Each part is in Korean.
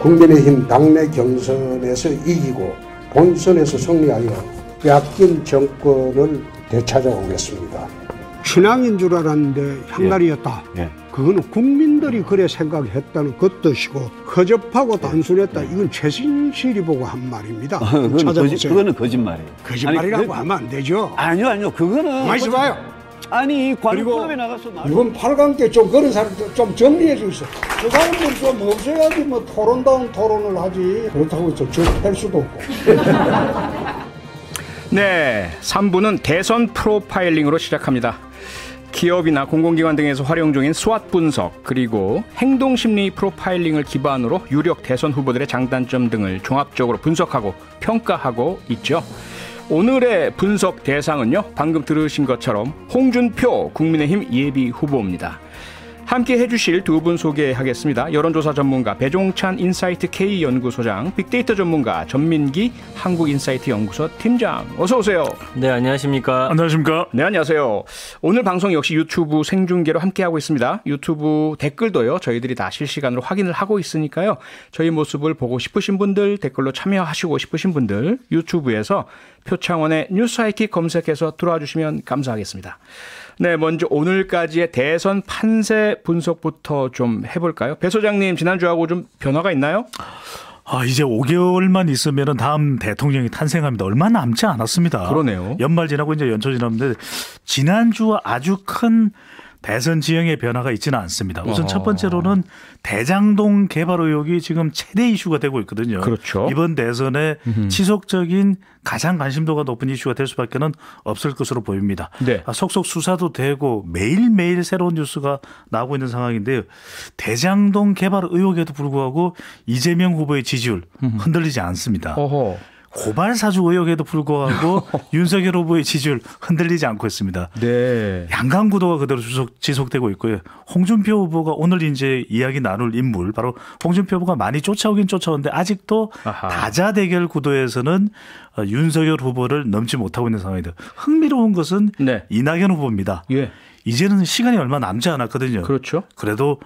국민의힘 당내 경선에서 이기고 본선에서 승리하여 빼앗긴 정권을 되찾아오겠습니다. 신앙인 줄 알았는데 향날이었다. 그거는 국민들이 그래 생각했다는 그 뜻이고 허접하고 단순했다. 이건 최순실이 보고 한 말입니다. 그거는 거짓말이에요. 거짓말이라고 하면 안 되죠. 아니요. 그거는 많이 봐요. 아니 관훈 프로그램에 나가서 이번 8강께 좀 그런 사람 좀 정리해 주세요. 그 사람들 좀 없애야지 뭐 토론다운 토론을 하지. 그렇다고 저할 수도 없고. 네, 3부는 대선 프로파일링으로 시작합니다. 기업이나 공공기관 등에서 활용 중인 스왓 분석 그리고 행동심리 프로파일링을 기반으로 유력 대선 후보들의 장단점 등을 종합적으로 분석하고 평가하고 있죠. 오늘의 분석 대상은요, 방금 들으신 것처럼 홍준표 국민의힘 예비 후보입니다. 함께 해주실 두 분 소개하겠습니다. 여론조사 전문가 배종찬 인사이트 K연구소장, 빅데이터 전문가 전민기 한국인사이트 연구소 팀장, 어서 오세요. 네, 안녕하십니까. 안녕하십니까. 네, 안녕하세요. 오늘 방송 역시 유튜브 생중계로 함께하고 있습니다. 유튜브 댓글도요, 저희들이 다 실시간으로 확인을 하고 있으니까요. 저희 모습을 보고 싶으신 분들, 댓글로 참여하시고 싶으신 분들 유튜브에서 표창원의 뉴스 하이킥 검색해서 들어와 주시면 감사하겠습니다. 네, 먼저 오늘까지의 대선 판세 분석부터 좀 해볼까요? 배 소장님, 지난주하고 좀 변화가 있나요? 이제 5개월만 있으면 다음 대통령이 탄생합니다. 얼마 남지 않았습니다. 그러네요. 연말 지나고 이제 연초 지났는데 지난주 아주 큰 대선 지형의 변화가 있지는 않습니다. 우선 첫 번째로는 대장동 개발 의혹이 지금 최대 이슈가 되고 있거든요. 그렇죠. 이번 대선에 지속적인 가장 관심도가 높은 이슈가 될 수밖에 없을 것으로 보입니다. 네. 속속 수사도 되고 매일매일 새로운 뉴스가 나오고 있는 상황인데요. 대장동 개발 의혹에도 불구하고 이재명 후보의 지지율 흔들리지 않습니다. 어허. 고발 사주 의혹에도 불구하고 윤석열 후보의 지지율 흔들리지 않고 있습니다. 네. 양강 구도가 그대로 지속되고 있고요. 홍준표 후보가 오늘 이제 이야기 나눌 인물, 바로 홍준표 후보가 많이 쫓아오긴 쫓아오는데 아직도 다자 대결 구도에서는 윤석열 후보를 넘지 못하고 있는 상황입니다. 흥미로운 것은 네. 이낙연 후보입니다. 예. 이제는 시간이 얼마 남지 않았거든요. 그렇죠. 그래도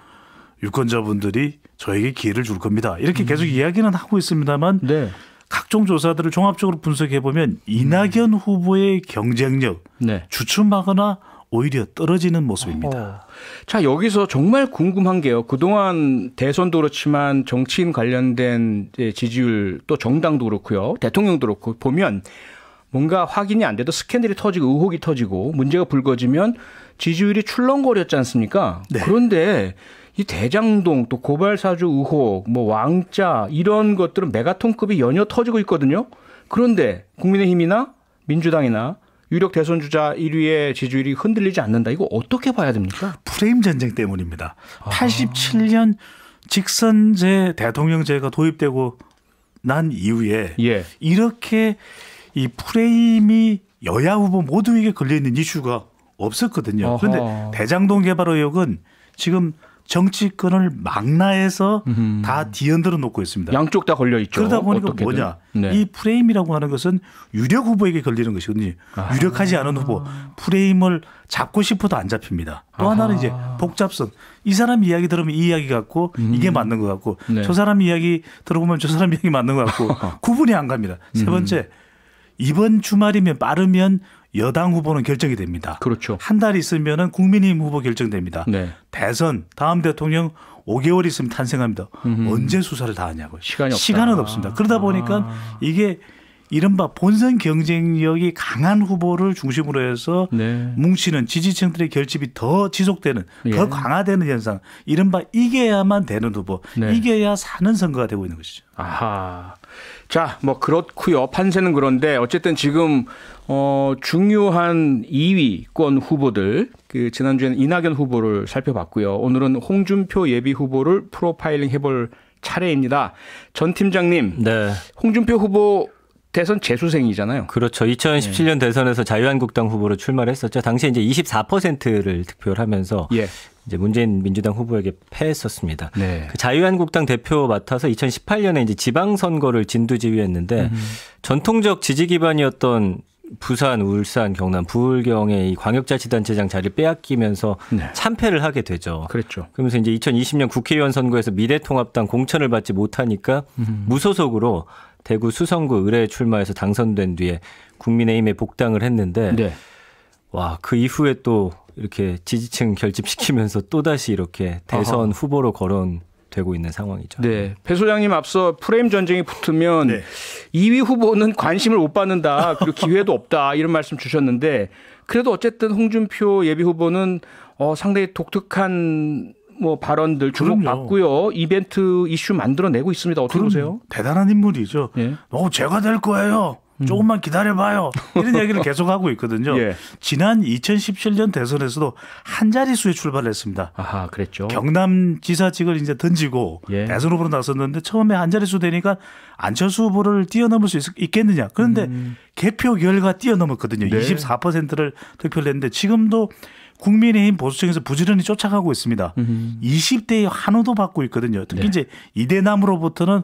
유권자분들이 저에게 기회를 줄 겁니다. 이렇게 계속 이야기는 하고 있습니다만 네. 각종 조사들을 종합적으로 분석해 보면 이낙연 후보의 경쟁력 네. 주춤하거나 오히려 떨어지는 모습입니다. 자, 여기서 정말 궁금한 게요. 그동안 대선도 그렇지만 정치인 관련된 지지율 또 정당도 그렇고요. 대통령도 그렇고 보면 뭔가 확인이 안 돼도 스캔들이 터지고 의혹이 터지고 문제가 불거지면 지지율이 출렁거렸지 않습니까? 네. 그런데 이 대장동 또 고발 사주 의혹 뭐 왕자 이런 것들은 메가톤급이 연이어 터지고 있거든요. 그런데 국민의힘이나 민주당이나 유력 대선 주자 1위의 지지율이 흔들리지 않는다. 이거 어떻게 봐야 됩니까? 프레임 전쟁 때문입니다. 87년 직선제 대통령제가 도입되고 난 이후에 예. 이렇게 이 프레임이 여야 후보 모두에게 걸려있는 이슈가 없었거든요. 그런데 대장동 개발 의혹은 지금 정치권을 망라해서 다 뒤흔들어 놓고 있습니다. 양쪽 다 걸려 있죠. 그러다 보니까 어떻게든. 뭐냐. 네. 이 프레임이라고 하는 것은 유력 후보에게 걸리는 것이거든요. 유력하지 않은 후보. 프레임을 잡고 싶어도 안 잡힙니다. 또 하나는 이제 복잡성. 이 사람 이야기 들으면 이 이야기 같고 이게 맞는 것 같고 네. 저 사람 이야기 들어보면 저 사람 이야기 맞는 것 같고 구분이 안 갑니다. 세 번째, 이번 주말이면 빠르면 여당 후보는 결정이 됩니다. 그렇죠. 한 달 있으면 국민의힘 후보 결정됩니다. 네. 대선 다음 대통령 5개월 있으면 탄생합니다. 언제 수사를 다 하냐고요. 시간이 없다. 시간은 없습니다. 그러다 보니까 이게 이른바 본선 경쟁력이 강한 후보를 중심으로 해서 네. 뭉치는 지지층들의 결집이 더 지속되는 예. 더 강화되는 현상. 이른바 이겨야만 되는 후보. 네. 이겨야 사는 선거가 되고 있는 것이죠. 아하. 자, 뭐 그렇고요. 판세는 그런데 어쨌든 지금 중요한 2위권 후보들 그 지난주에는 이낙연 후보를 살펴봤고요. 오늘은 홍준표 예비 후보를 프로파일링 해볼 차례입니다. 전 팀장님, 네. 홍준표 후보 대선 재수생이잖아요. 그렇죠. 2017년 대선에서 자유한국당 후보로 출마를 했었죠. 당시에 이제 24%를 득표를 하면서 예. 이제 문재인 민주당 후보에게 패했었습니다. 네. 그 자유한국당 대표 맡아서 2018년에 이제 지방선거를 진두지휘했는데 전통적 지지 기반이었던 부산, 울산, 경남, 부울경의 이 광역자치단체장 자리를 빼앗기면서 네. 참패를 하게 되죠. 그랬죠. 그러면서 이제 2020년 국회의원 선거에서 미래통합당 공천을 받지 못하니까 무소속으로 대구 수성구 의뢰에 출마해서 당선된 뒤에 국민의힘에 복당을 했는데 네. 와, 그 이후에 또 이렇게 지지층 결집시키면서 또다시 이렇게 대선 후보로 거론되고 있는 상황이죠. 네. 배 소장님 앞서 프레임 전쟁이 붙으면 네. 2위 후보는 관심을 못 받는다. 그리고 기회도 없다. 이런 말씀 주셨는데 그래도 어쨌든 홍준표 예비 후보는 상당히 독특한 뭐 발언들 주목받고요. 이벤트 이슈 만들어내고 있습니다. 어떻게 보세요? 대단한 인물이죠. 예. 제가 될 거예요. 조금만 기다려봐요. 이런 이야기를 계속하고 있거든요. 예. 지난 2017년 대선에서도 한 자릿수에 출발했습니다. 아하, 그랬죠. 경남지사직을 이제 던지고 예. 대선 후보로 나섰는데 처음에 한 자릿수 되니까 안철수 후보를 뛰어넘을 수 있겠느냐. 그런데 개표 결과 뛰어넘었거든요. 네. 24%를 득표를 했는데 지금도 국민의힘 보수층에서 부지런히 쫓아가고 있습니다. 20대의 환호도 받고 있거든요. 특히 네. 이제 이대남으로부터는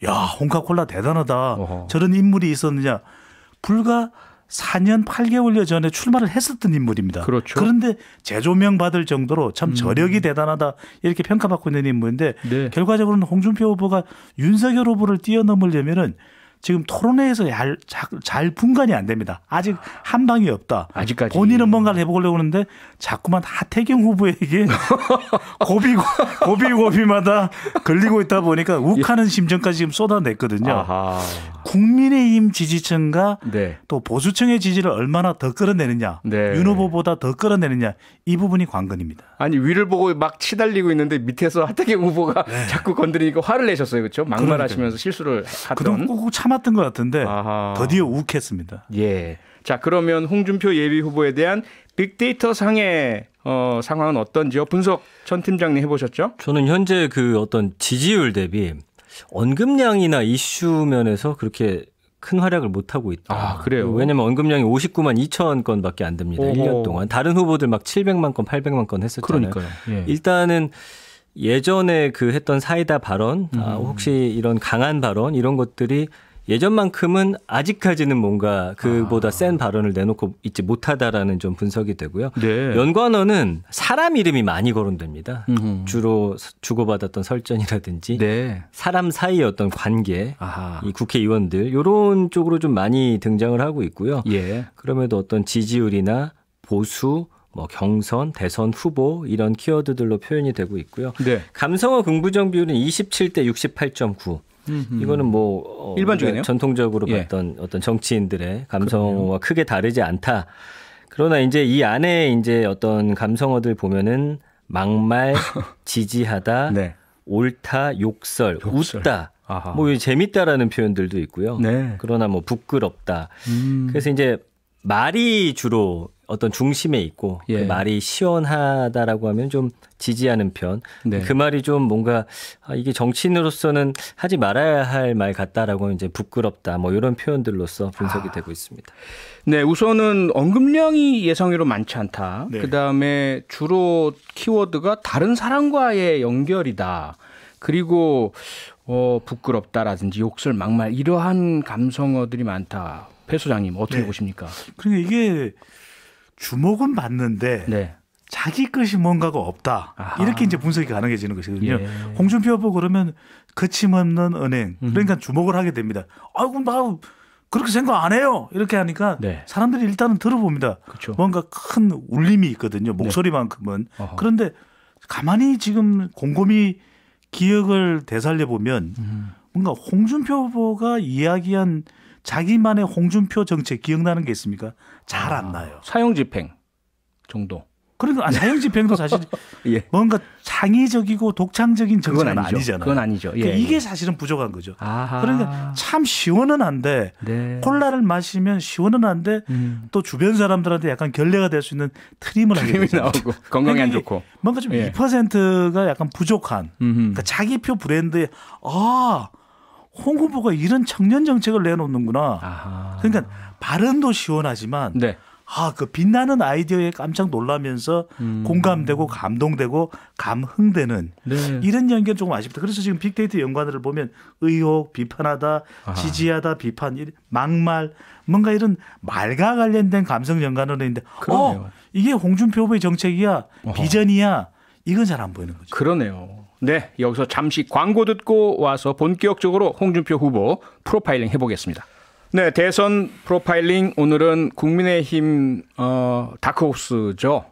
야, 홍카콜라 대단하다. 저런 인물이 있었느냐. 불과 4년 8개월여 전에 출마를 했었던 인물입니다. 그렇죠. 그런데 재조명 받을 정도로 참 저력이 대단하다 이렇게 평가받고 있는 인물인데 네. 결과적으로는 홍준표 후보가 윤석열 후보를 뛰어넘으려면은 지금 토론회에서 잘 분간이 안 됩니다. 아직 한 방이 없다. 아직까지. 본인은 뭔가를 해보려고 하는데 자꾸만 하태경 후보에게 고비마다 걸리고 있다 보니까 욱하는 심정까지 지금 쏟아냈거든요. 아하. 국민의힘 지지층과 네. 또 보수층의 지지를 얼마나 더 끌어내느냐, 네. 윤 후보보다 더 끌어내느냐 이 부분이 관건입니다. 아니 위를 보고 막 치달리고 있는데 밑에서 하태경 후보가 자꾸 건드리니까 화를 내셨어요. 그렇죠? 막말하시면서 실수를 그동안 하던. 꾹꾹 참았던 것 같은데 아하. 드디어 욱했습니다. 예. 자, 그러면 홍준표 예비 후보에 대한 빅데이터 상의 상황은 어떤지요? 분석 전 팀장님 해보셨죠? 저는 현재 그 어떤 지지율 대비 언급량이나 이슈 면에서 그렇게 큰 활약을 못하고 있다. 아, 그래요? 왜냐하면 언급량이 59만 2천 건밖에 안 됩니다. 오호. 1년 동안. 다른 후보들 막 700만 건, 800만 건 했었잖아요. 그러니까요. 예. 일단은 예전에 그 했던 사이다 발언, 혹시 이런 강한 발언 이런 것들이 예전만큼은 아직까지는 뭔가 그보다 센 발언을 내놓고 있지 못하다라는 좀 분석이 되고요. 네. 연관어는 사람 이름이 많이 거론됩니다. 주로 주고받았던 설전이라든지 네. 사람 사이의 어떤 관계, 아하. 이 국회의원들 이런 쪽으로 좀 많이 등장을 하고 있고요. 예. 그럼에도 어떤 지지율이나 보수, 뭐 경선, 대선 후보 이런 키워드들로 표현이 되고 있고요. 네. 감성어 긍부정 비율은 27대 68.9. 이거는 뭐 일반적이네요. 전통적으로 예. 봤던 어떤 정치인들의 감성어와 크게 다르지 않다. 그러나 이제 이 안에 이제 어떤 감성어들 보면은 막말, 지지하다, 네. 옳다, 욕설, 웃다, 아하. 뭐 재밌다라는 표현들도 있고요. 네. 그러나 뭐 부끄럽다. 그래서 이제 말이 주로 어떤 중심에 있고 예. 그 말이 시원하다라고 하면 좀 지지하는 편. 네. 그 말이 좀 뭔가 이게 정치인으로서는 하지 말아야 할 말 같다라고 하면 이제 부끄럽다. 뭐 이런 표현들로서 분석이 되고 있습니다. 네, 우선은 언급량이 예상외로 많지 않다. 네. 그다음에 주로 키워드가 다른 사람과의 연결이다. 그리고 부끄럽다라든지 욕설, 막말 이러한 감성어들이 많다. 배 소장님 어떻게 네. 보십니까? 그러니까 이게 주목은 받는데 네. 자기 것이 뭔가가 없다. 아하. 이렇게 이제 분석이 가능해지는 것이거든요. 예. 홍준표 후보 그러면 거침없는 은행. 그러니까 주목을 하게 됩니다. 아이고 나 그렇게 생각 안 해요. 이렇게 하니까 네. 사람들이 일단은 들어봅니다. 그렇죠. 뭔가 큰 울림이 있거든요. 목소리만큼은. 어허. 그런데 가만히 지금 곰곰이 기억을 되살려 보면 뭔가 홍준표 후보가 이야기한 자기만의 홍준표 정책 기억나는 게 있습니까? 잘 안 나요. 사형 집행 정도. 그러니까 사형 집행도 사실 예. 뭔가 창의적이고 독창적인 그건 정책은 아니죠. 아니잖아요. 그건 아니죠. 예, 그러니까 이게 예. 사실은 부족한 거죠. 아하. 그러니까 참 시원은 한데 네. 콜라를 마시면 시원은 한데 또 주변 사람들한테 약간 결례가 될 수 있는 트림을 하게 힘이 되죠. 나오고 건강에 안 이게 좋고. 뭔가 좀 예. 2%가 약간 부족한 그러니까 자기표 브랜드에 홍 후보가 이런 청년 정책을 내놓는구나. 아하. 그러니까 발언도 시원하지만 네. 그 빛나는 아이디어에 깜짝 놀라면서 공감되고 감동되고 감흥되는 네. 이런 연기는 조금 아쉽다. 그래서 지금 빅데이터 연관들을 보면 의혹, 비판하다, 지지하다, 비판, 막말, 뭔가 이런 말과 관련된 감성 연관으로 있는데 이게 홍준표 후보의 정책이야, 비전이야, 이건 잘 안 보이는 거죠. 그러네요. 네, 여기서 잠시 광고 듣고 와서 본격적으로 홍준표 후보 프로파일링 해보겠습니다. 네, 대선 프로파일링 오늘은 국민의힘 다크호스죠.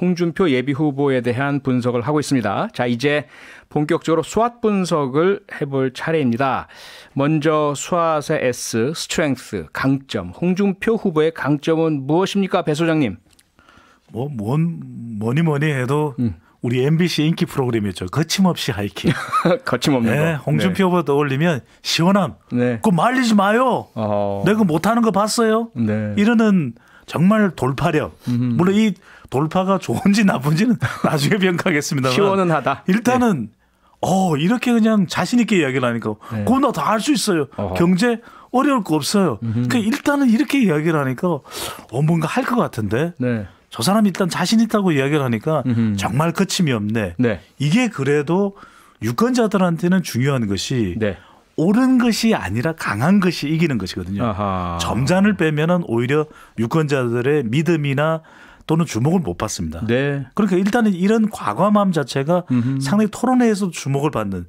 홍준표 예비 후보에 대한 분석을 하고 있습니다. 자, 이제 본격적으로 SWOT 분석을 해볼 차례입니다. 먼저 SWOT의 S, 스트렝스, 강점. 홍준표 후보의 강점은 무엇입니까, 배 소장님? 뭐니 해도 우리 MBC 인기 프로그램이었죠. 거침없이 하이킥. 거침없는 네, 거. 홍준표 후보 떠올리면 시원함. 네. 그거 말리지 마요. 내가 못하는 거 봤어요. 네. 이러는 정말 돌파력. 물론 이 돌파가 좋은지 나쁜지는 나중에 평가하겠습니다만. 시원은 하다. 일단은 이렇게 그냥 자신 있게 이야기를 하니까 그건 나 다 할 수 있어요. 경제 어려울 거 없어요. 그러니까 일단은 이렇게 이야기를 하니까 뭔가 할 것 같은데. 네. 저 사람이 일단 자신 있다고 이야기를 하니까 정말 거침이 없네. 네. 이게 그래도 유권자들한테는 중요한 것이 네. 옳은 것이 아니라 강한 것이 이기는 것이거든요. 아하. 점잖을 빼면은 오히려 유권자들의 믿음이나 또는 주목을 못 받습니다. 네. 그러니까 일단은 이런 과감함 자체가 상당히 토론회에서 주목을 받는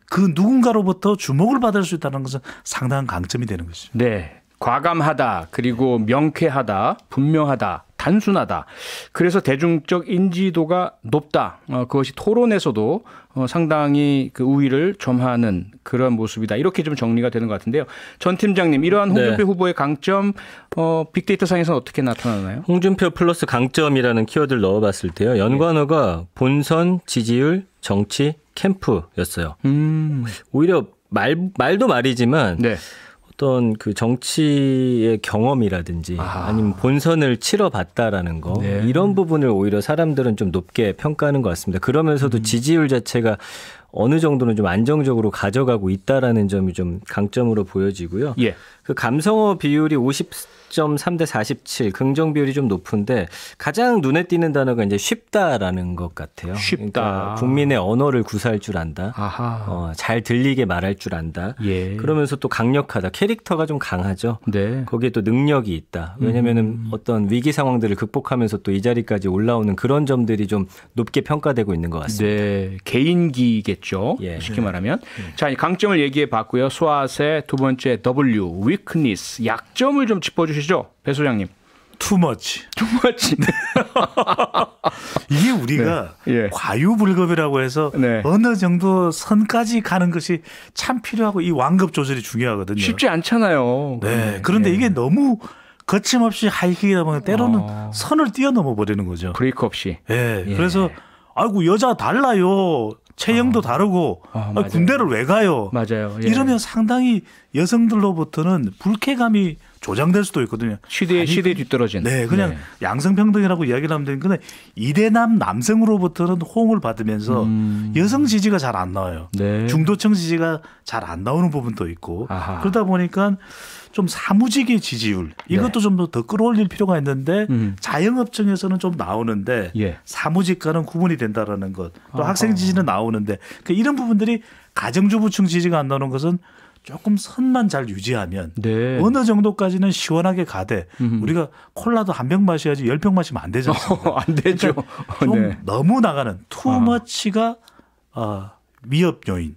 그 누군가로부터 주목을 받을 수 있다는 것은 상당한 강점이 되는 것이죠. 네. 과감하다, 그리고 명쾌하다, 분명하다, 단순하다. 그래서 대중적 인지도가 높다. 그것이 토론에서도 상당히 그 우위를 점하는 그런 모습이다. 이렇게 좀 정리가 되는 것 같은데요. 전 팀장님, 이러한 홍준표 후보의 강점 빅데이터 상에서는 어떻게 나타나나요? 홍준표 플러스 강점이라는 키워드를 넣어봤을 때요. 연관어가 본선, 지지율, 정치, 캠프였어요. 오히려 말도 말이지만 네. 어떤 그 정치의 경험이라든지 아니면 본선을 치러봤다라는 거 이런 부분을 오히려 사람들은 좀 높게 평가하는 것 같습니다. 그러면서도 지지율 자체가 어느 정도는 좀 안정적으로 가져가고 있다라는 점이 좀 강점으로 보여지고요. 그 감성어 비율이 50.3대 47, 긍정 비율이 좀 높은데 가장 눈에 띄는 단어가 이제 쉽다라는 것 같아요. 쉽다. 그러니까 국민의 언어를 구사할 줄 안다. 잘 들리게 말할 줄 안다. 그러면서 또 강력하다. 캐릭터가 좀 강하죠. 네. 거기에 또 능력이 있다. 왜냐하면 어떤 위기 상황들을 극복하면서 또 이 자리까지 올라오는 그런 점들이 좀 높게 평가되고 있는 것 같습니다. 네. 개인기겠죠. 쉽게 말하면. 자, 이 강점을 얘기해 봤고요. SWOT의 두 번째 W, weakness, 약점을 좀 짚어주시죠. 배 소장님. Too much. 이게 우리가 과유불급이라고 해서 어느 정도 선까지 가는 것이 참 필요하고 이 완급 조절이 중요하거든요. 쉽지 않잖아요. 네. 그런데 이게 너무 거침없이 하이킥이다 보면 때로는 선을 뛰어넘어 버리는 거죠. 브레이크 없이. 그래서 아이고 여자 달라요. 체형도 다르고 군대를 왜 가요? 맞아요. 이러면 상당히 여성들로부터는 불쾌감이 조장될 수도 있거든요. 시대에 뒤떨어진. 네, 그냥 양성평등이라고 이야기를 하면 되는 건데 이대남 남성으로부터는 호응을 받으면서 여성 지지가 잘 안 나와요. 중도층 지지가 잘 안 나오는 부분도 있고 그러다 보니까 좀 사무직의 지지율 이것도 좀 더 끌어올릴 필요가 있는데 자영업층에서는 좀 나오는데 사무직과는 구분이 된다라는 것. 또 학생 지지는 나오는데 이런 부분들이 가정주부층 지지가 안 나오는 것은 조금 선만 잘 유지하면 어느 정도까지는 시원하게 가되 우리가 콜라도 한 병 마셔야지 10병 마시면 안 되지 않습니까? 안 되죠. 그러니까 좀 너무 나가는 투머치가 위협 요인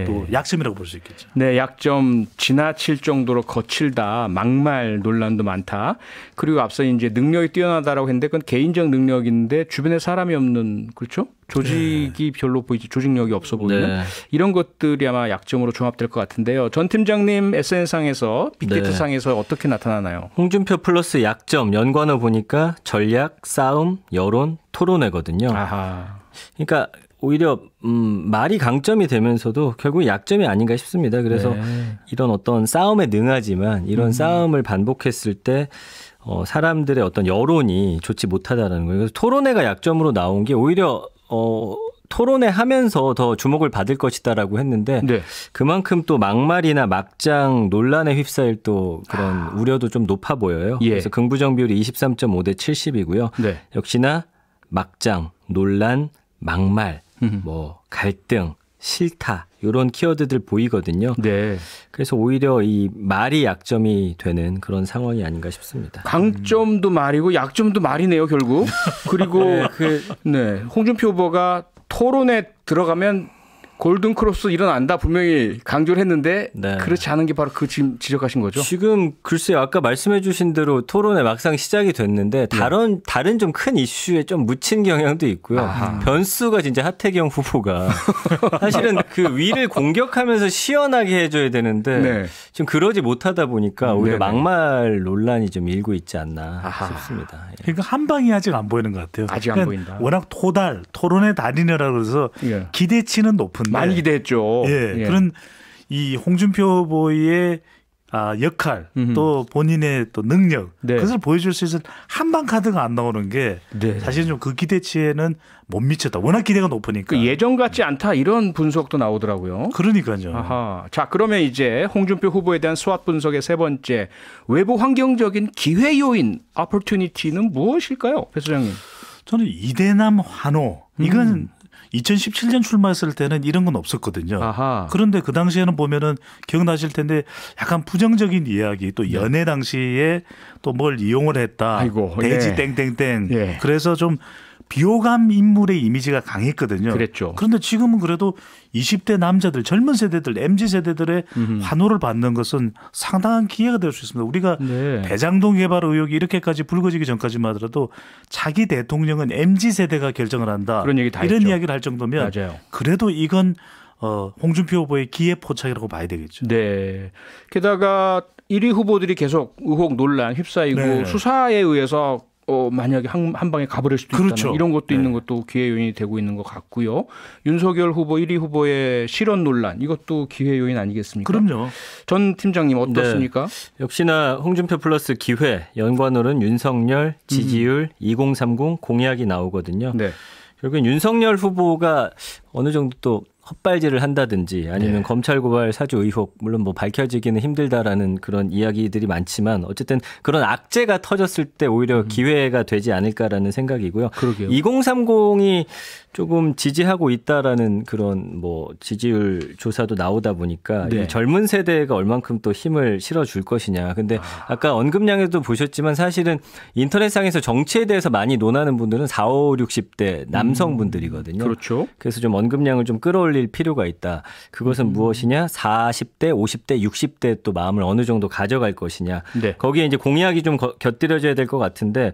또 약점이라고 볼 수 있겠죠. 네, 약점 지나칠 정도로 거칠다, 막말 논란도 많다. 그리고 앞서 이제 능력이 뛰어나다라고 했는데 그건 개인적 능력인데 주변에 사람이 없는 그렇죠? 조직이 별로 보이지 조직력이 없어 보이는 이런 것들이 아마 약점으로 종합될 것 같은데요. 전 팀장님 SNS상에서 빅데이터상에서 어떻게 나타나나요? 홍준표 플러스 약점 연관어 보니까 전략, 싸움, 여론, 토론회거든요. 그러니까 오히려 말이 강점이 되면서도 결국 약점이 아닌가 싶습니다. 그래서 이런 어떤 싸움에 능하지만 이런 싸움을 반복했을 때 사람들의 어떤 여론이 좋지 못하다는 거예요. 그래서 토론회가 약점으로 나온 게 오히려 토론회 하면서 더 주목을 받을 것이다라고 했는데 네. 그만큼 또 막말이나 막장 논란에 휩싸일 또 그런 우려도 좀 높아 보여요. 예. 그래서 긍부정 비율이 23.5대 70이고요. 네. 역시나 막장, 논란, 막말, 뭐 갈등, 싫다 이런 키워드들 보이거든요. 네. 그래서 오히려 이 말이 약점이 되는 그런 상황이 아닌가 싶습니다. 강점도 말이고 약점도 말이네요, 결국. 그리고 네, 홍준표 후보가 토론에 들어가면 골든크로스 일어난다 분명히 강조를 했는데 네. 그렇지 않은 게 바로 그 지금 지적하신 거죠? 지금 글쎄요. 아까 말씀해 주신 대로 토론에 막상 시작이 됐는데 다른 좀 큰 이슈에 좀 묻힌 경향도 있고요. 아하. 변수가 진짜 하태경 후보가 사실은 그 위를 공격하면서 시원하게 해줘야 되는데 네. 지금 그러지 못하다 보니까 오히려 네네. 막말 논란이 좀 일고 있지 않나 아하. 싶습니다. 예. 그러니까 한 방이 아직 안 보이는 것 같아요. 아직 안 그러니까 보인다. 워낙 토론의 달인이라 그래서 예. 기대치는 높은데 많이 기대했죠. 예, 그런 이 홍준표 후보의 역할 또 본인의 또 능력 네. 그것을 보여줄 수 있을 한방 카드가 안 나오는 게 네. 사실 좀 그 기대치에는 못 미쳤다. 워낙 기대가 높으니까. 그 예전 같지 않다 이런 분석도 나오더라고요. 그러니까요. 아하. 자, 그러면 이제 홍준표 후보에 대한 스왓 분석의 세 번째 외부 환경적인 기회 요인 opportunity는 무엇일까요, 배 소장님? 저는 이대남 환호 이건 2017년 출마했을 때는 이런 건 없었거든요. 아하. 그런데 그 당시에는 보면은 기억나실 텐데 약간 부정적인 이야기 또 연애 당시에 또 뭘 이용을 했다. 아이고, 돼지 예. 땡땡땡. 예. 그래서 좀 비호감 인물의 이미지가 강했거든요. 그랬죠. 그런데 지금은 그래도 20대 남자들 젊은 세대들 MZ 세대들의 환호를 받는 것은 상당한 기회가 될 수 있습니다. 우리가 네. 대장동 개발 의혹이 이렇게까지 불거지기 전까지만 하더라도 차기 대통령은 MZ 세대가 결정을 한다. 그런 얘기 다 이런 했죠. 이야기를 할 정도면 맞아요. 그래도 이건 홍준표 후보의 기회 포착이라고 봐야 되겠죠. 네. 게다가 1위 후보들이 계속 의혹 논란 휩싸이고 네. 수사에 의해서 만약에 한 방에 가버릴 수도 그렇죠. 있다는 이런 것도 네. 있는 것도 기회 요인이 되고 있는 것 같고요. 윤석열 후보 1위 후보의 실언 논란 이것도 기회 요인 아니겠습니까? 그럼요. 전 팀장님 어떻습니까? 역시나 홍준표 플러스 기회 연관어는 윤석열, 지지율, 2030 공약이 나오거든요. 네. 결국엔 윤석열 후보가 어느 정도 또 헛발질을 한다든지 아니면 네. 검찰 고발 사주 의혹 물론 뭐 밝혀지기는 힘들다라는 그런 이야기들이 많지만 어쨌든 그런 악재가 터졌을 때 오히려 기회가 되지 않을까라는 생각이고요. 그러게요. 2030이 조금 지지하고 있다라는 그런 뭐 지지율 조사도 나오다 보니까 네. 이 젊은 세대가 얼만큼 또 힘을 실어줄 것이냐. 근데 아까 언급량에도 보셨지만 사실은 인터넷상에서 정치에 대해서 많이 논하는 분들은 40, 60대 남성분들이거든요. 그렇죠. 그래서 좀 언급량을 좀 끌어올릴 필요가 있다. 그것은 무엇이냐? 40대, 50대, 60대 또 마음을 어느 정도 가져갈 것이냐. 네. 거기에 이제 공약이 좀 곁들여져야 될 것 같은데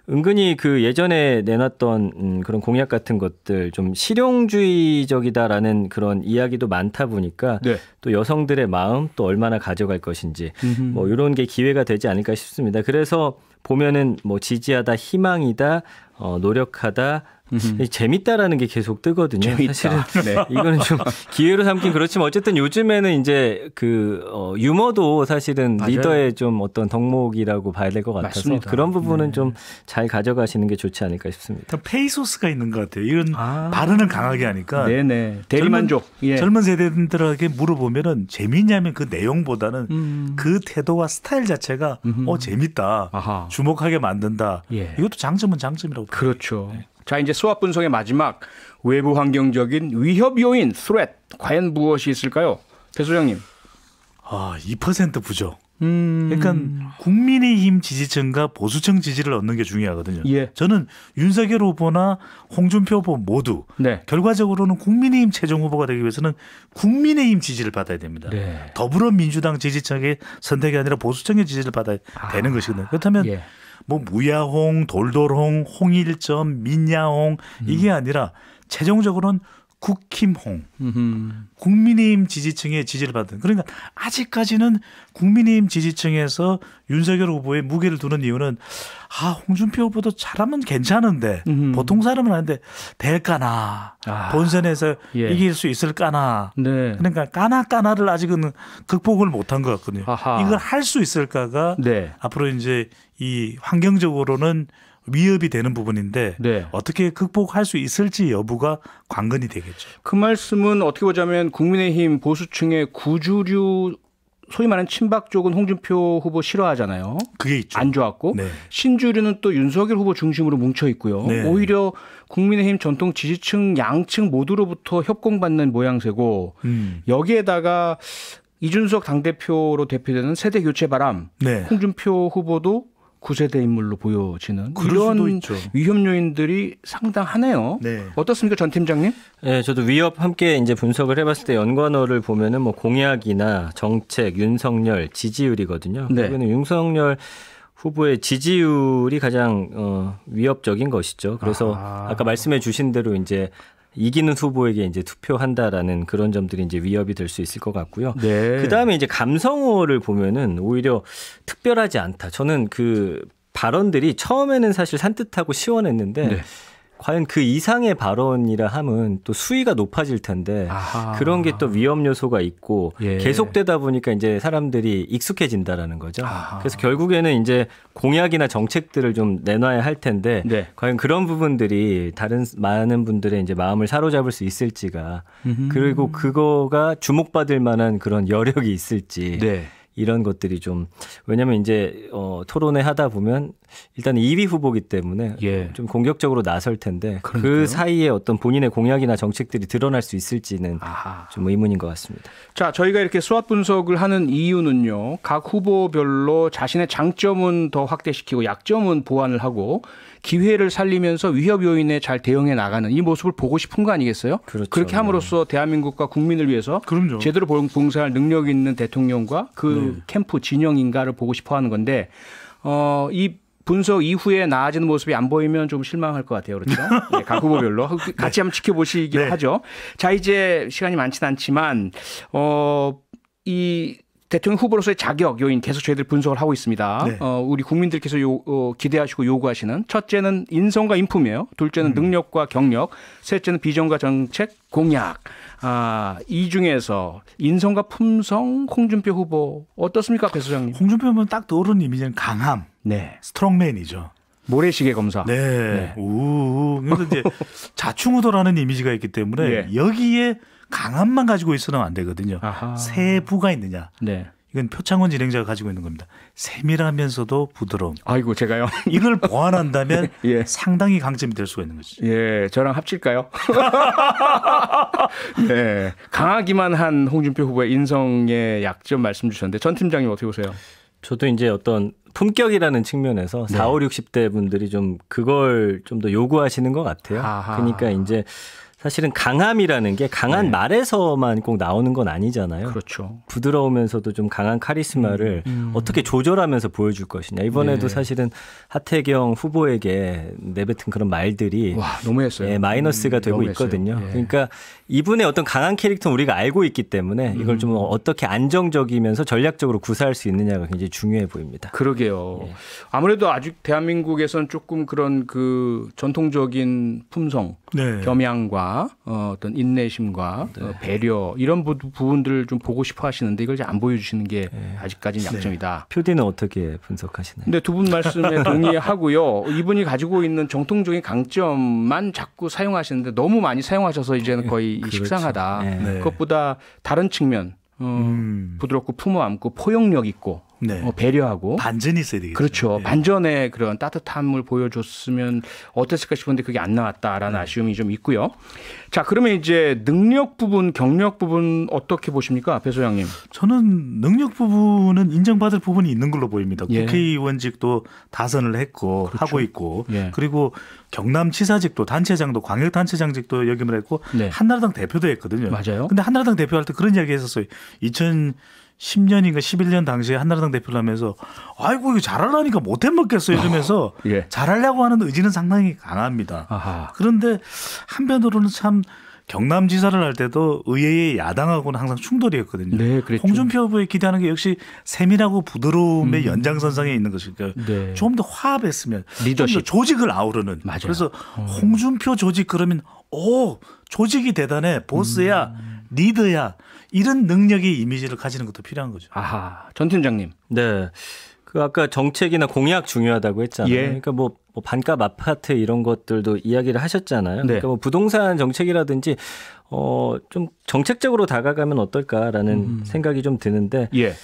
은근히 그 예전에 내놨던 그런 공약 같은 것들 좀 실용주의적이다라는 그런 이야기도 많다 보니까 네. 또 여성들의 마음 또 얼마나 가져갈 것인지 뭐 이런 게 기회가 되지 않을까 싶습니다. 그래서 보면은 뭐 지지하다, 희망이다, 노력하다, 재밌다라는 게 계속 뜨거든요. 재밌다. 사실은 네. 이거는 좀 기회로 삼긴 그렇지만 어쨌든 요즘에는 이제 유머도 사실은 맞아요. 리더의 좀 어떤 덕목이라고 봐야 될 것 같아서 맞습니다. 그런 부분은 좀 잘 가져가시는 게 좋지 않을까 싶습니다. 페이소스가 있는 것 같아요. 이런 발언을 강하게 하니까 네네. 대리만족. 예. 젊은 세대들에게 물어보면은 재밌냐면 그 내용보다는 그 태도와 스타일 자체가 재밌다. 아하. 주목하게 만든다. 예. 이것도 장점은 장점이라고 봐요. 그렇죠. 자, 이제 수합 분석의 마지막 외부 환경적인 위협 요인, threat. 과연 무엇이 있을까요? 배 소장님. 2% 부족. 그러니까 국민의힘 지지층과 보수층 지지를 얻는 게 중요하거든요. 예. 저는 윤석열 후보나 홍준표 후보 모두 네. 결과적으로는 국민의힘 최종 후보가 되기 위해서는 국민의힘 지지를 받아야 됩니다. 네. 더불어민주당 지지층의 선택이 아니라 보수층의 지지를 받아야 되는 것이거든요. 그렇다면 예. 뭐 무야홍, 돌돌홍, 홍일점, 민야홍 이게 아니라 최종적으로는 국힘홍, 국민의힘 지지층의 지지를 받은. 그러니까 아직까지는 국민의힘 지지층에서 윤석열 후보의 무게를 두는 이유는 홍준표 후보도 잘하면 괜찮은데 보통 사람은 아닌데 될까나 본선에서 예. 이길 수 있을까나. 네. 그러니까 까나를 아직은 극복을 못한 것 같거든요. 아하. 이걸 할 수 있을까가 네. 앞으로 이제 이 환경적으로는 위협이 되는 부분인데 네. 어떻게 극복할 수 있을지 여부가 관건이 되겠죠. 그 말씀은 어떻게 보자면 국민의힘 보수층의 구주류 소위 말하는 친박 쪽은 홍준표 후보 싫어하잖아요. 그게 있죠. 안 좋았고 네. 신주류는 또 윤석열 후보 중심으로 뭉쳐 있고요. 네. 오히려 국민의힘 전통 지지층 양층 모두로부터 협공받는 모양새고 여기에다가 이준석 당대표로 대표되는 세대 교체 바람 네. 홍준표 후보도 9세대 인물로 보여지는 그럴 수도 이런 있죠. 위험 요인들이 상당하네요. 네. 어떻습니까, 전 팀장님? 네, 저도 위협 함께 이제 분석을 해봤을 때 연관어를 보면은 뭐 공약이나 정책, 윤석열, 지지율이거든요. 네. 여기는 윤석열 후보의 지지율이 가장 위협적인 것이죠. 그래서 아까 말씀해 주신 대로 이제 이기는 후보에게 이제 투표한다라는 그런 점들이 이제 위협이 될 수 있을 것 같고요. 네. 그 다음에 이제 감성어를 보면은 오히려 특별하지 않다. 저는 그 발언들이 처음에는 사실 산뜻하고 시원했는데 네. 과연 그 이상의 발언이라 함은 또 수위가 높아질 텐데 아하. 그런 게 또 위험 요소가 있고 예. 계속되다 보니까 이제 사람들이 익숙해진다라는 거죠. 아하. 그래서 결국에는 이제 공약이나 정책들을 좀 내놔야 할 텐데 네. 과연 그런 부분들이 다른 많은 분들의 이제 마음을 사로잡을 수 있을지가 그리고 그거가 주목받을 만한 그런 여력이 있을지 네. 이런 것들이 좀 왜냐하면 이제 토론회 하다 보면 일단 2위 후보기 때문에 예. 좀 공격적으로 나설 텐데 그러니까요. 그 사이에 어떤 본인의 공약이나 정책들이 드러날 수 있을지는 아하. 좀 의문인 것 같습니다. 자, 저희가 이렇게 스왑 분석을 하는 이유는요. 각 후보별로 자신의 장점은 더 확대시키고 약점은 보완을 하고 기회를 살리면서 위협 요인에 잘 대응해 나가는 이 모습을 보고 싶은 거 아니겠어요? 그렇죠. 그렇게 함으로써 대한민국과 국민을 위해서 그럼요. 제대로 봉사할 능력 있는 대통령과 그 캠프 진영인가를 보고 싶어 하는 건데 이 분석 이후에 나아지는 모습이 안 보이면 좀 실망할 것 같아요. 그렇죠? 네, 각 후보별로 같이 한번 지켜보시기로 네. 하죠. 자, 이제 시간이 많지는 않지만 이 대통령 후보로서의 자격 요인 계속 저희들 분석을 하고 있습니다. 네. 우리 국민들께서 기대하시고 요구하시는 첫째는 인성과 인품이에요. 둘째는 능력과 경력, 셋째는 비전과 정책, 공약. 이 중에서 인성과 품성 홍준표 후보 어떻습니까, 배 소장님? 홍준표 하면 딱 떠오르는 이미지는 강함, 네, 스트롱맨이죠. 모래시계 검사. 네. 그래서 이제 자충우도라는 이미지가 있기 때문에 예. 여기에 강함만 가지고 있어는 안 되거든요. 아하. 세부가 있느냐. 네. 이건 표창원 진행자가 가지고 있는 겁니다. 세밀하면서도 부드러움. 아이고 제가요. 이걸 보완한다면 예. 상당히 강점이 될 수가 있는 거죠. 예, 저랑 합칠까요? 네, 강하기만 한 홍준표 후보의 인성의 약점 말씀 주셨는데 전 팀장님 어떻게 보세요? 저도 이제 어떤 품격이라는 측면에서 4, 5, 60대 분들이 좀 그걸 좀 더 요구하시는 것 같아요. 아하. 그러니까 이제 사실은 강함이라는 게 강한 말에서만 꼭 나오는 건 아니잖아요. 그렇죠. 부드러우면서도 좀 강한 카리스마를 어떻게 조절하면서 보여줄 것이냐. 이번에도 네. 사실은 하태경 후보에게 내뱉은 그런 말들이 와, 너무했어요. 예, 마이너스가 되고 너무했어요. 있거든요. 예. 그러니까 이분의 어떤 강한 캐릭터는 우리가 알고 있기 때문에 이걸 좀 어떻게 안정적이면서 전략적으로 구사할 수 있느냐가 굉장히 중요해 보입니다. 그러게요. 예. 아무래도 아직 대한민국에선 조금 그런 그 전통적인 품성, 네. 겸양과 어떤 인내심과 배려 이런 부분들을 좀 보고 싶어 하시는데 이걸 안 보여주시는 게 아직까지는 약점이다. 표디는 어떻게 분석하시나요? 근데 두 분 말씀에 동의하고요. 이분이 가지고 있는 정통적인 강점만 자꾸 사용하시는데 너무 많이 사용하셔서 이제는 거의 식상하다. 네. 그것보다 다른 측면, 부드럽고 품어 안고 포용력 있고 네. 배려하고 반전이 있어야 되겠죠. 그렇죠. 네. 반전의 그런 따뜻함을 보여줬으면 어땠을까 싶은데 그게 안 나왔다라는 아쉬움이 좀 있고요. 자, 그러면 이제 능력 부분, 경력 부분 어떻게 보십니까, 배 소장님? 저는 능력 부분은 인정받을 부분이 있는 걸로 보입니다. 예. 국회의원직도 다선을 했고 하고 있고 예. 그리고 경남지사직도 단체장도 광역단체장직도 역임을 했고 네. 한나라당 대표도 했거든요. 맞아요. 근데 한나라당 대표할 때 그런 이야기 했었어요. 2010년인가 11년 당시에 한나라당 대표를 하면서 아이고 이거 잘하려니까 못해 먹겠어요 이러면서 예. 잘하려고 하는 의지는 상당히 강합니다. 아하. 그런데 한편으로는 참 경남지사를 할 때도 의회의 야당하고는 항상 충돌이었거든요. 네, 그랬죠. 홍준표 후보에 기대하는 게 역시 세밀하고 부드러움의 연장선상에 있는 것이니까 네. 좀 더 화합했으면 리더십. 좀 더 조직을 아우르는. 맞아요. 그래서 홍준표 조직 그러면 조직이 대단해 보스야 리더야 이런 능력의 이미지를 가지는 것도 필요한 거죠. 아하, 전 팀장님. 네. 그 아까 정책이나 공약 중요하다고 했잖아요. 예. 그러니까 뭐 뭐 반값 아파트 이런 것들도 이야기를 하셨잖아요. 네. 그러니까 뭐 부동산 정책이라든지 좀 정책적으로 다가가면 어떨까라는 생각이 좀 드는데 예.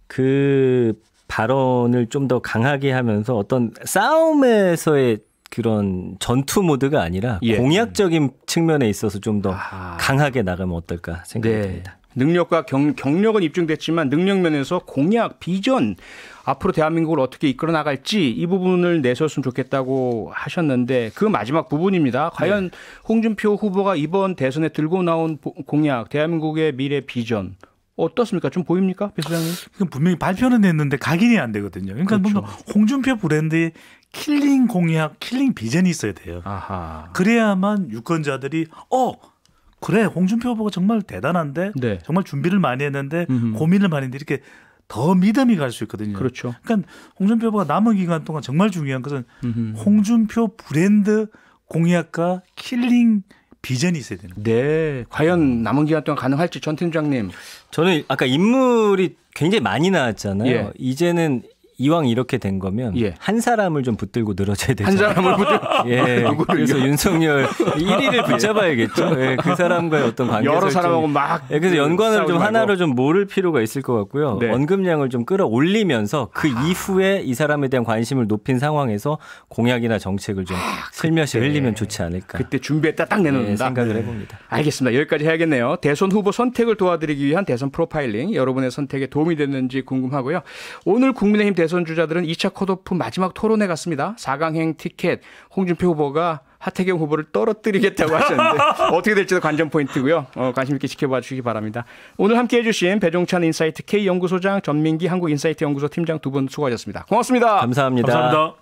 그 발언을 좀 더 강하게 하면서 어떤 싸움에서의 그런 전투 모드가 아니라 예. 공약적인 측면에 있어서 좀 더 강하게 나가면 어떨까 생각이 듭니다. 능력과 경력은 입증됐지만 능력 면에서 공약, 비전, 앞으로 대한민국을 어떻게 이끌어 나갈지 이 부분을 내세웠으면 좋겠다고 하셨는데 그 마지막 부분입니다. 과연 홍준표 후보가 이번 대선에 들고 나온 공약, 대한민국의 미래 비전 어떻습니까? 좀 보입니까? 배 소장님? 분명히 발표는 했는데 각인이 안 되거든요. 그러니까 그렇죠. 뭔가 홍준표 브랜드의 킬링 공약, 킬링 비전이 있어야 돼요. 아하. 그래야만 유권자들이 그래 홍준표 후보가 정말 대단한데 네. 정말 준비를 많이 했는데 고민을 많이 했는데 이렇게 더 믿음이 갈 수 있거든요. 그렇죠. 그러니까 홍준표 후보가 남은 기간 동안 정말 중요한 것은 홍준표 브랜드 공약과 킬링 비전이 있어야 되는 거예요. 네. 과연 남은 기간 동안 가능할지 전 팀장님. 저는 아까 인물이 굉장히 많이 나왔잖아요. 예. 이제는 이왕 이렇게 된 거면 예. 한 사람을 좀 붙들고 늘어져야 되죠. 한 사람을 붙들고 예. 그래서 윤석열 1위를 붙잡아야겠죠. 예. 그 사람과의 어떤 관계 여러 설정이. 사람하고 막 예. 그래서 연관을 싸우지 좀 말고. 하나로 좀 모를 필요가 있을 것 같고요. 네. 언급량을 좀 끌어올리면서 그 이후에 이 사람에 대한 관심을 높인 상황에서 공약이나 정책을 좀 슬며시 흘리면 좋지 않을까. 그때 준비했다 딱 내놓는다. 예, 생각을 해봅니다. 알겠습니다. 여기까지 해야겠네요. 대선 후보 선택을 도와드리기 위한 대선 프로파일링 여러분의 선택에 도움이 됐는지 궁금하고요. 오늘 국민의힘 대선 주자들은 2차 컷오프 마지막 토론회 갔습니다. 4강행 티켓 홍준표 후보가 하태경 후보를 떨어뜨리겠다고 하셨는데 어떻게 될지도 관전 포인트고요. 관심 있게 지켜봐 주시기 바랍니다. 오늘 함께해 주신 배종찬 인사이트 K연구소장, 전민기 한국인사이트 연구소 팀장 두 분 수고하셨습니다. 고맙습니다. 감사합니다. 감사합니다.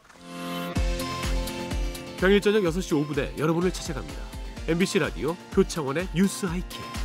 평일 저녁 6시 5분에 여러분을 찾아갑니다. MBC 라디오 표창원의 뉴스 하이킥.